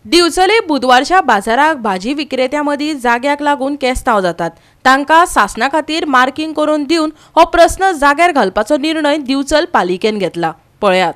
दिवचले बुधवारच्या बाजाराक भाजी विक्रेत्यांमदी जाग्याक लागून केस्तांव जातात। तांकां शासना खातीर मार्किंग करून दिवन हो प्रश्न जाग्यार घालपाचो निर्णय दिवचल पालिकेन घेतला। पळयात,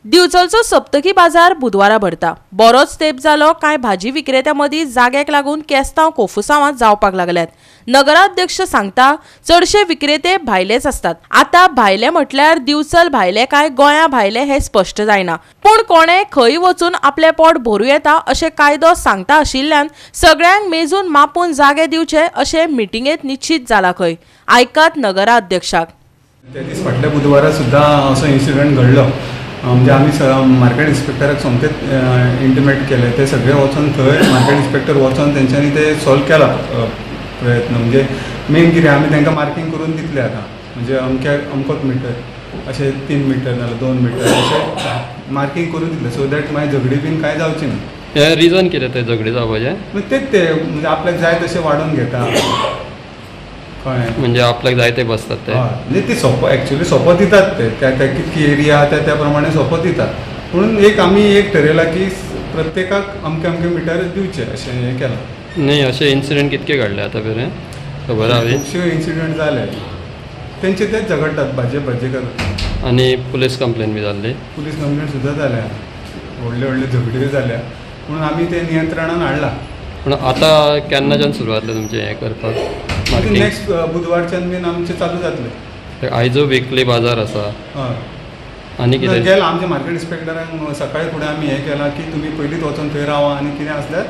दिवचलचो सप्तकी बाजार बुधवारा भरता। बरोच तेंप जालो कांय भाजी विक्रेत्यांमदी जाग्याक लागून केस्तांव कोफुसांवां जावपाक लागल्यात। नगराध्यक्ष सांगता, चडशे विक्रेते भायलेच असतात। आता भायले म्हटल्यार दिवचल भायले काय गोंया भायले हे स्पष्ट जायना, पण कोणे खंय वचून आपले पोट भरू येता अशें कायदो सांगता आशिल्ल्यान सगळ्यांक मेजून मापून जागे दिवचे अशें मिटिंगेंत निश्चित जाला। खंय आयकात नगराध्यक्षाक। त्या दीस फाटल्या बुधवारा सुद्धा असो इन्सिडंट घडलो। म्हणजे आम्ही मार्केट इन्स्पेक्टराक सोमतेच इंटिमेट केले, ते सगळे वचून थंय मार्केट इन्स्पेक्टर वचून तेंच्यांनी ते सॉल्व केला प्रयत्न। म्हणजे मेन कितें आमी तांकां मार्किंग करून दितले आतां, म्हणजे अमकोच मिटर अशें 3 मीटर नाजाल्यार 2 मीटर अशें मार्किंग करून दितले, सो दॅट मागीर झगडी बीन कांय जावची ना। हे रिजन कितें ते झगडी जावपाचें? तेच ते म्हणजे आपल्याक जाय तशें वाडोवन घेता, म्हणजे आपल्याक जाय ते बसतात ते। म्हणजे ती सोपो एक्चुअली सोपो दितात ते, त्या कितकी एरिया त्या प्रमाणे सोपो दितात। म्हणून आमी एक ठरयलां की प्रत्येकाक अमके अमके मिटर दिवचे अशें हें केलां। न्ही, अशे इन्सिडंट कितके घडले आतां मेरेन खबर आहा? खुबशे इन्सिडंट जाले, तेंचे तेच झगडटात भाजे करतात। आनी पुलीस कंप्लेन बी जाल्ली? पुलीस कंप्लेन सुद्दां जाल्या, व्हडले व्हडले झगड्यो जाल्या, म्हणून आमी ते नियंत्रणान हाडला। पूण आतां केन्नाच्यान सुरू जातलें तुमचें हें करपाक? नेक्स्ट बुधवारच्यान बीन आमचे चालू जातले। आयजो विकली बाजार आसा। आनी कितें गेला आमच्या मार्केट इन्स्पेक्टरांक सकाळी फुडें आमी हें केलां की तुमी पयलींच वचून थंय रावा आनी कितें आसल्यार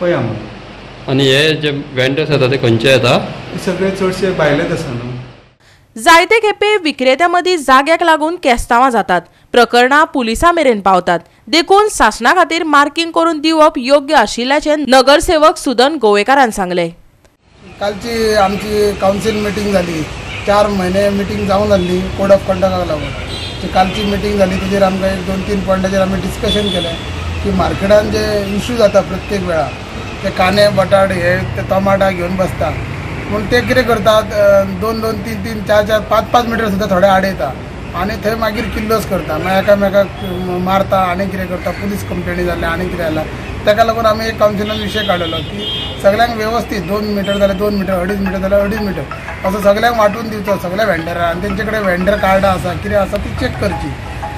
पळया म्हणून। आनी हे जे वेंडर्स येता ते खंयचे येता? सगळे चडशे भायलेच आसा न्हू। जायते खेपे विक्रेत्यांमदी जाग्याक लागून केस्तांवां जातात। प्रकरणां पुलिसां मेरेन पावतात। देखून शासना खातीर मार्किंग करून दिवप योग्य आशिल्ल्याचें नगरसेवक सुदन गोवेकारान सांगलें। कालची आमची काउन्सिल मिटींग जाली, 4 म्हयने मिटींग जावन जाल्ली कोड ऑफ कंडक्टाक लागून। ती कालची मिटींग जाली, ताजेर आमकां 1-2-3 पॉयंटाचेर आमी डिस्कशन केलें की मार्केटान जे इश्यू जाता प्रत्येक वेळा, ते कांदे बटाट हे ते टमाटा घेवन बसता, पूण ते कितें करतात 2-2, 3-3, 4-4, 5-5 मिटर सुद्दां थोडे आडयता आनी थंय मागीर किल्लोस करता, मागीर एकामेकाक मारता आनी कितें करता, पुलीस कंप्लेनी जाल्या आनी कितें जालां। ताका लागून आमी एक कावन्सिलान विशय काडलेलो की सगळ्यांक वेवस्थीत 2 मिटर जाल्यार 2 मिटर, 2.5 मिटर जाल्यार 2.5 मिटर असो सगळ्यांक वांटून दिवचो सगळ्या वेंडरांक, आनी तेंचे कडेन वेंडर कार्डां आसा कितें आसा ती चॅक करची।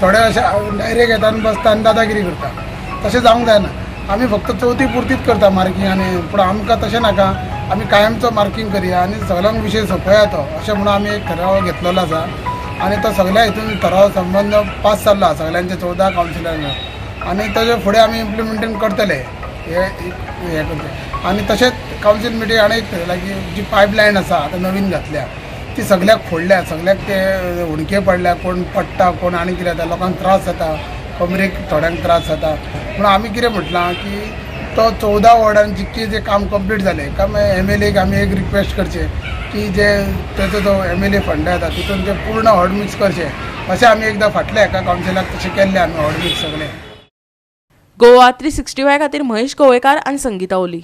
थोडे अशे डायरेक्ट येता आनी बसता आनी दादागिरी करता, तशें जावंक जायना। आमी फक्त चवथी पुरतीच करता मार्किंग, आनी पूण आमकां तशें नाका, आमी कायमचो मार्किंग करया आनी सगळ्यांक विशय सोंपया तो, अशें म्हणून आमी एक ठराव घेतलेलो आसा। आनी तो सगळ्या हितून ठराव संबंद पास जाल्लो आसा सगळ्यांचे 14 कावन्सिलरांनी, आनी ताचे फुडें आमी इम्प्लिमेंटेशन करतले हे करते। आनी तशेंच कावन्सील मिटींग आनी एक ठरयलां की जी पायपलायन आसा आतां नवीन घातल्या ती सगळ्याक फोडल्या, सगळ्याक ते उणके पडल्या, कोण पडटा कोण आनी कितें जाता, लोकांक त्रास जाता, कमरेक थोड्यांक त्रास जाता। म्हणून आमी कितें म्हटलां की तो 14 वॉर्डान जितके जे काम कंप्लीट जालें का MLAक आमी एक रिक्वेस्ट करचे की जे तेचो जो MLA फंड येता तितून ते पूर्ण हॉड मिक्स करचे, अशें आमी एकदां फाटल्या एका कावन्सिलाक तशें केल्लें आमी हॉड मिक्स सगळें। गोवा 365 खातीर महेश गोवेकार आनी संगीता ओली।